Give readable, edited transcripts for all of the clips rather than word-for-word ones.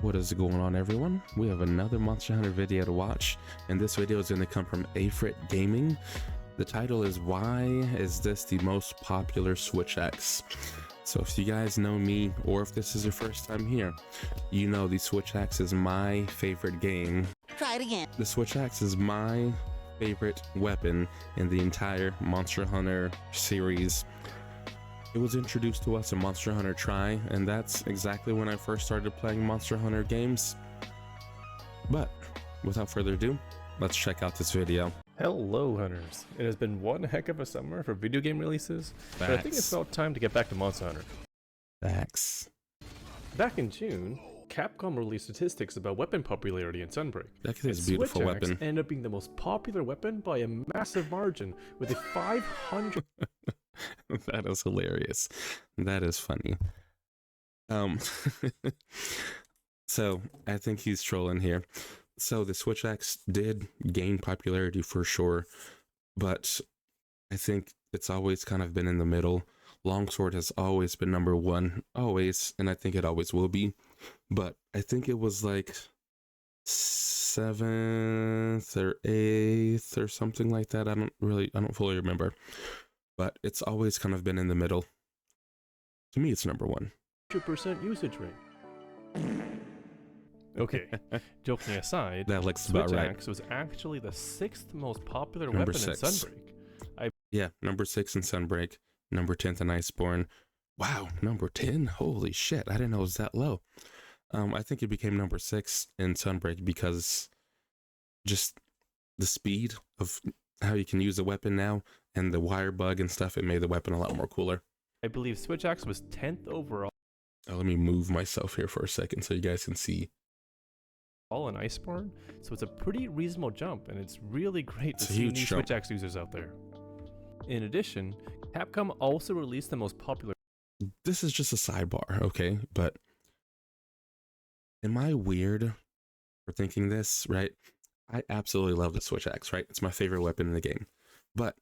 What is going on, everyone? We have another Monster Hunter video to watch, and this video is going to come from Afrit Gaming. The title is "Why is this the most popular Switch X?" So if you guys know me, or if this is your first time here, you know the Switch X is my favorite game. Try it again. The Switch X is my favorite weapon in the entire Monster Hunter series. It was introduced to us in Monster Hunter Tri, and that's exactly when I first started playing Monster Hunter games. But without further ado, let's check out this video. Hello, hunters. It has been one heck of a summer for video game releases, but I think it's about time to get back to Monster Hunter. Facts. Back in June, Capcom released statistics about weapon popularity in Sunbreak. That is a beautiful Switch Axe weapon. ended up being the most popular weapon by a massive margin, with a 500. That is hilarious. That is funny. So I think he's trolling here. So the Switch X did gain popularity for sure, but I think it's always kind of been in the middle. Longsword has always been number one, always, and I think it always will be. But I think it was like 7th or 8th or something like that. I don't fully remember. But it's always kind of been in the middle. To me, it's number one. 100% usage rate. Okay, joking aside, That looks Switch about right. Axe was actually the 6th most popular Number weapon 6. in Sunbreak. Yeah, number 6 in Sunbreak, number 10th in Iceborne. Wow, number 10? Holy shit, I didn't know it was that low. I think it became number 6 in Sunbreak because just the speed of how you can use the weapon now and the wire bug and stuff, it made the weapon a lot more cooler. I believe Switch Axe was 10th overall Let me move myself here for a second so you guys can see. in Iceborne, so it's a pretty reasonable jump, and it's really great to It's a see huge new jump. Switch Axe users out there. In addition, Capcom also released the most popular. This is just a sidebar, okay? But am I weird for thinking this, right? I absolutely love the Switch Axe, right? It's my favorite weapon in the game. But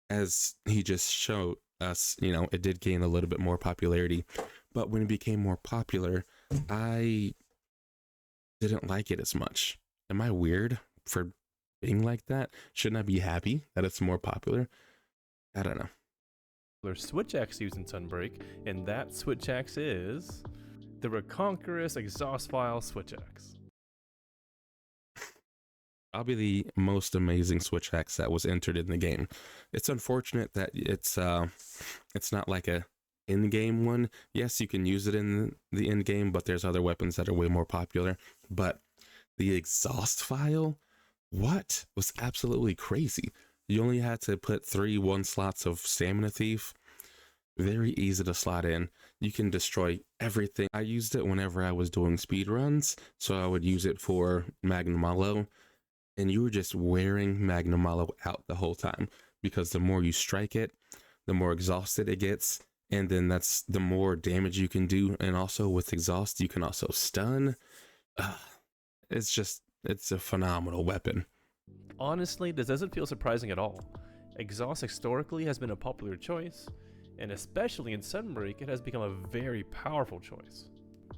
as he just showed us, you know, it did gain a little bit more popularity. But when it became more popular, I didn't like it as much. Am I weird for being like that? Shouldn't I be happy that it's more popular? I don't know. Switch Axe used in Sunbreak, and that Switch Axe is the Reconquerous Exhaust File Switch Axe. I'll be the most amazing Switch Axe that was entered in the game. It's unfortunate that it's not like a in-game one. Yes, you can use it in the in-game, but there's other weapons that are way more popular. But the exhaust file, what, was absolutely crazy. You only had to put 3 1 slots of Stamina Thief. Very easy to slot in. You can destroy everything. I used it whenever I was doing speed runs, so I would use it for Magnum Malo. And you were just wearing Magnum Malo out the whole time, because the more you strike it, the more exhausted it gets, and then that's the more damage you can do. And also with exhaust, you can also stun. It's a phenomenal weapon. Honestly, this doesn't feel surprising at all. Exhaust historically has been a popular choice, and especially in Sunbreak, it has become a very powerful choice.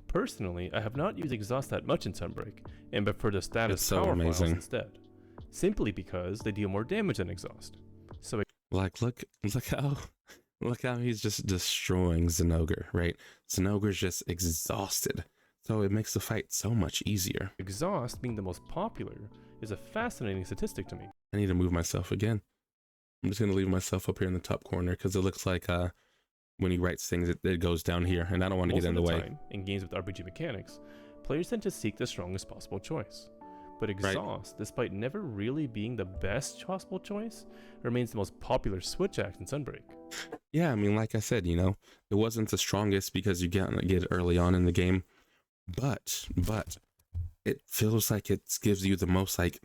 Personally, I have not used exhaust that much in Sunbreak, and prefer the status It's so power files amazing. instead, simply because they deal more damage than exhaust. So Like, look how he's just destroying Zenogre, right? Zenogre's just exhausted, so it makes the fight so much easier. exhaust being the most popular is a fascinating statistic to me. I need to move myself again. I'm just gonna leave myself up here in the top corner because it looks like when he writes things, it goes down here, and I don't want to Most get in of the the way. time, in games with RPG mechanics, players tend to seek the strongest possible choice. But exhaust, despite never really being the best possible choice, remains the most popular Switch Axe in Sunbreak. Yeah, I mean, like I said, you know, it wasn't the strongest because you get it early on in the game, but it feels like it gives you the most like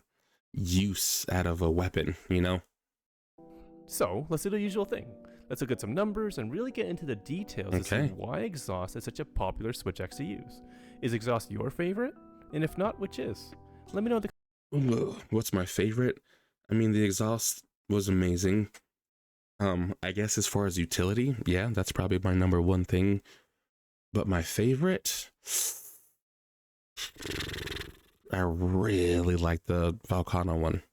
use out of a weapon, you know? So, let's do the usual thing. Let's look at some numbers and really get into the details to Okay. see why exhaust is such a popular Switch Axe to use. Is exhaust your favorite? And if not, which is? Let me know in the What's my favorite? I mean, the exhaust was amazing. I guess as far as utility, yeah, that's probably my number one thing. But my favorite, I really like the Volcano one.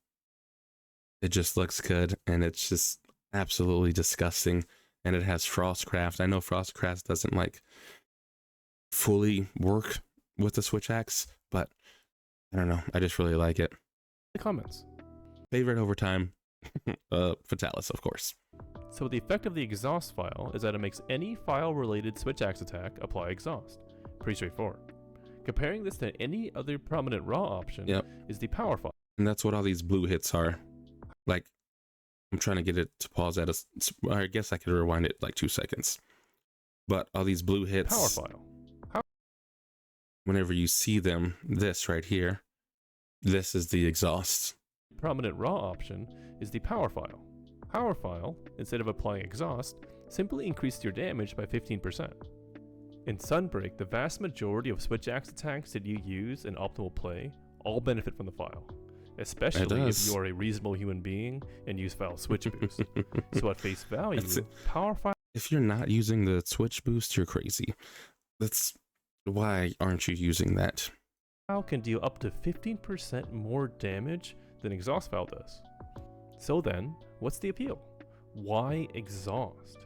It just looks good, and it's just absolutely disgusting. And it has Frostcraft. I know Frostcraft doesn't like fully work with the Switch Axe, but I don't know. I just really like it. Comments. Favorite over time, Fatalis, of course. So the effect of the exhaust file is that it makes any file-related Switch Axe attack apply exhaust. Pretty straightforward. Comparing this to any other prominent raw option is the power file. And that's what all these blue hits are. Like, I'm trying to get it to pause at I guess I could rewind it like 2 seconds. But all these blue hits, Power file. whenever you see them, this right here, this is the exhaust. Prominent raw option is the power file. Power file, instead of applying exhaust, simply increases your damage by 15%. In Sunbreak, the vast majority of Switch Axe attacks that you use in optimal play all benefit from the file, especially if you are a reasonable human being and use file switch boost. So at face value, power file... If you're not using the switch boost, you're crazy. That's why aren't you using that? File can deal up to 15% more damage than exhaust file does. So then, what's the appeal? Why exhaust?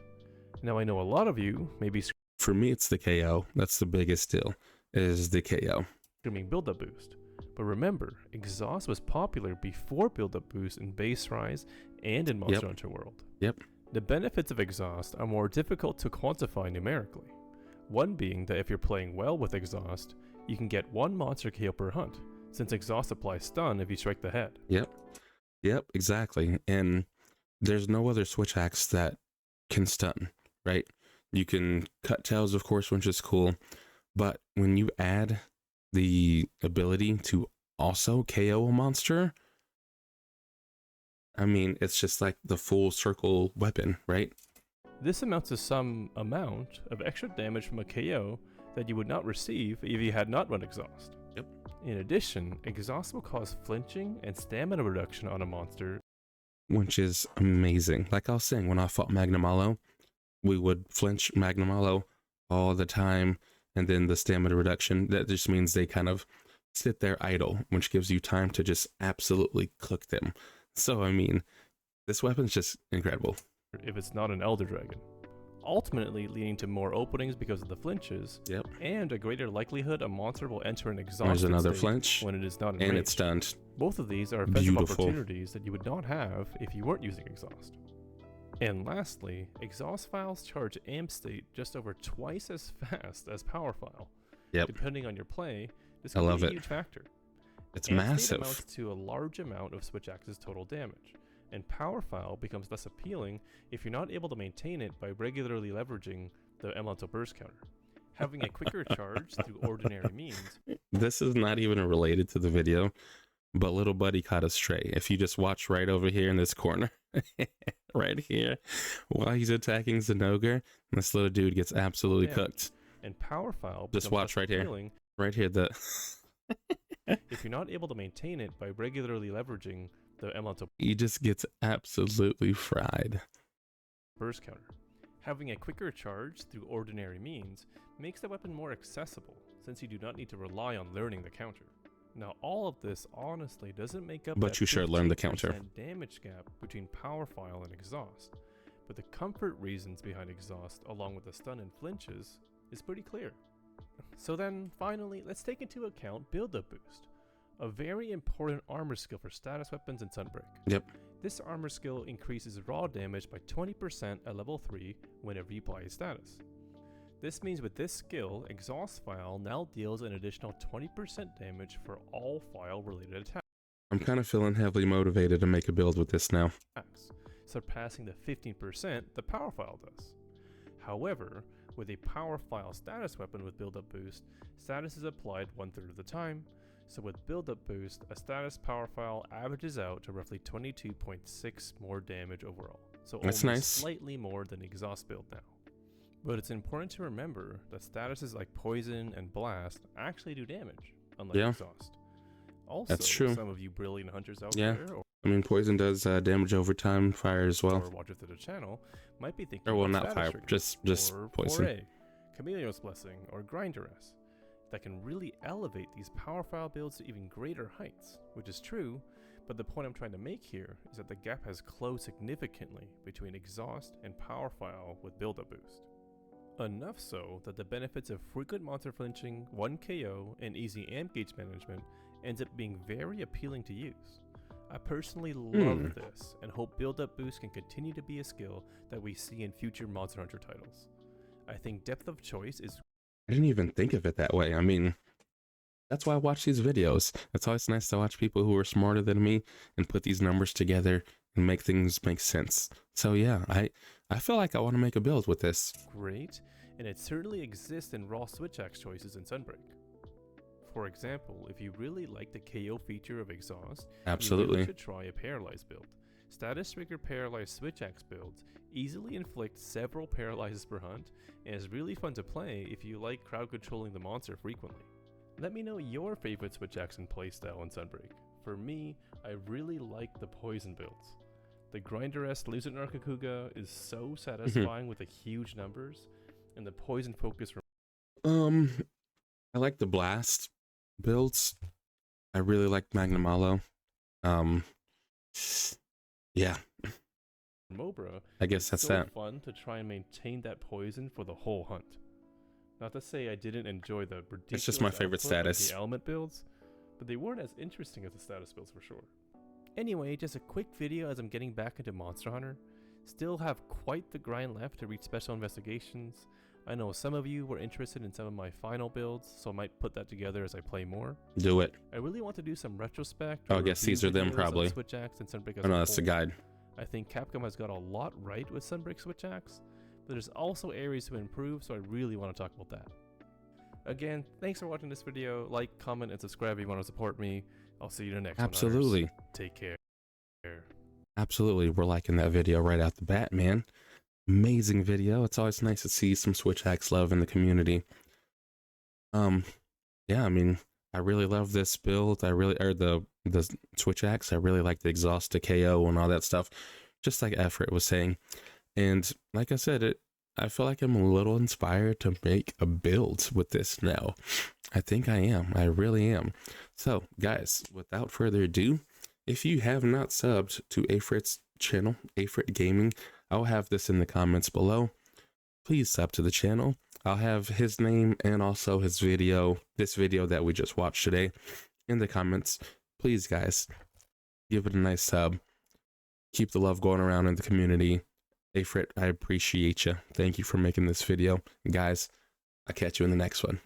Now I know a lot of you may be For me, it's the KO. That's the biggest deal, is the KO. screaming build-up boost. But remember, exhaust was popular before build-up boost in Base Rise and in Monster Hunter World. The benefits of exhaust are more difficult to quantify numerically. One being that if you're playing well with exhaust, you can get 1 monster KO per hunt, since exhaust applies stun if you strike the head. Yep, exactly. And there's no other Switch Axe that can stun, right? You can cut tails, of course, which is cool. But when you add the ability to also KO a monster, I mean, it's just like the full circle weapon, right? This amounts to some amount of extra damage from a KO that you would not receive if you had not run exhaust. In addition, exhaust will cause flinching and stamina reduction on a monster, which is amazing. Like I was saying, when I fought Magnamalo, we would flinch Magnamalo all the time, and then the stamina reduction, that just means they kind of sit there idle, which gives you time to just absolutely cook them. So, I mean, this weapon's just incredible. If it's not an Elder Dragon. Ultimately leading to more openings because of the flinches, and a greater likelihood a monster will enter an exhausted There's another state flinch, when it is not in and range. it's stunned. Both of these are offensive opportunities that you would not have if you weren't using exhaust. And lastly, exhaust files charge amp state just over twice as fast as power file. Depending on your play, this can be a huge factor. It's amp massive. State amounts to a large amount of Switch Axe's total damage, and power file becomes less appealing if you're not able to maintain it by regularly leveraging the elemental burst counter. Having a quicker charge through ordinary means. This is not even related to the video, but little buddy caught a stray. If you just watch right over here in this corner, right here, while he's attacking Zenogre, this little dude gets absolutely cooked. And power file just watch right here. Right here, the if you're not able to maintain it by regularly leveraging the elemental, he just gets absolutely fried. Burst counter. Having a quicker charge through ordinary means makes the weapon more accessible, since you do not need to rely on learning the counter. Now, all of this honestly doesn't make up but that you should learn the counter damage gap between power file and exhaust. But the comfort reasons behind exhaust, along with the stun and flinches, is pretty clear. So then, finally, let's take into account build-up boost, a very important armor skill for status weapons in Sunbreak. This armor skill increases raw damage by 20% at level 3 whenever you apply a status. This means with this skill, exhaust file now deals an additional 20% damage for all file related attacks. I'm kind of feeling heavily motivated to make a build with this now, surpassing the 15% the power file does. However, with a power file status weapon with build-up boost, status is applied 1/3 of the time, so with build-up boost, a status power file averages out to roughly 22.6 more damage overall. So that's only nice. Slightly more than exhaust build now. But it's important to remember that statuses like Poison and Blast actually do damage, unlike exhaust. Also, that's true. Some of you brilliant hunters out there, or I mean, Poison does damage over time, fire as well. Or watchers of the channel might be thinking or well, about not fire, trigger, just or Poison. Foray, Chameleon's Blessing, or Grinderess. that can really elevate these power file builds to even greater heights, which is true, but the point I'm trying to make here is that the gap has closed significantly between exhaust and power file with build-up boost. Enough so that the benefits of frequent monster flinching, 1 KO, and easy amp gauge management ends up being very appealing to use. I personally love this and hope build-up boost can continue to be a skill that we see in future Monster Hunter titles. I think depth of choice is... I didn't even think of it that way. I mean, that's why I watch these videos. It's always nice to watch people who are smarter than me and put these numbers together and make things make sense. So yeah, I feel like I want to make a build with this. Great, and it certainly exists in raw switch axe choices in Sunbreak. For example, if you really like the KO feature of exhaust, Absolutely. you really should try a paralyzed build. Status trigger paralyzed switch axe builds easily inflict several paralyzes per hunt, and is really fun to play if you like crowd controlling the monster frequently. Let me know your favorite switch axe and playstyle in Sunbreak. For me, I really like the poison builds. The grinder-esque Lucent Narcokuga is so satisfying with the huge numbers, and the poison focus. I like the blast builds. I really like Magnamalo. Yeah. Mobra, I guess that's so that. fun to try and maintain that poison for the whole hunt. Not to say I didn't enjoy the ridiculous It's just my favorite output of status. the element builds, but they weren't as interesting as the status builds for sure. Anyway, just a quick video as I'm getting back into Monster Hunter. Still have quite the grind left to reach special investigations. I know some of you were interested in some of my final builds, so I might put that together as I play more. Do it. I really want to do some retrospect. Oh, I guess these are them probably. Switch Axe and Sunbreak as Oh no, a that's the whole. guide. I think Capcom has got a lot right with Sunbreak Switch Axe, but there's also areas to improve, so I really want to talk about that. Again, thanks for watching this video. Like, comment, and subscribe if you want to support me. I'll see you in the next Absolutely. one. Take care. Absolutely. We're liking that video right out the bat, man. Amazing video. It's always nice to see some Switch Axe love in the community. Yeah, I mean, I really love this build. The Switch Axe. I really like the exhaust to KO and all that stuff. Just like Efrit was saying. And like I said, I feel like I'm a little inspired to make a build with this now. I think I am. I really am. So, guys, without further ado, if you have not subbed to Efrit's channel, Efrit Gaming, I'll have this in the comments below. Please sub to the channel. I'll have his name and also his video, this video that we just watched today, in the comments. Please, guys, give it a nice sub. Keep the love going around in the community. Efrit, I appreciate you. Thank you for making this video. Guys, I'll catch you in the next one.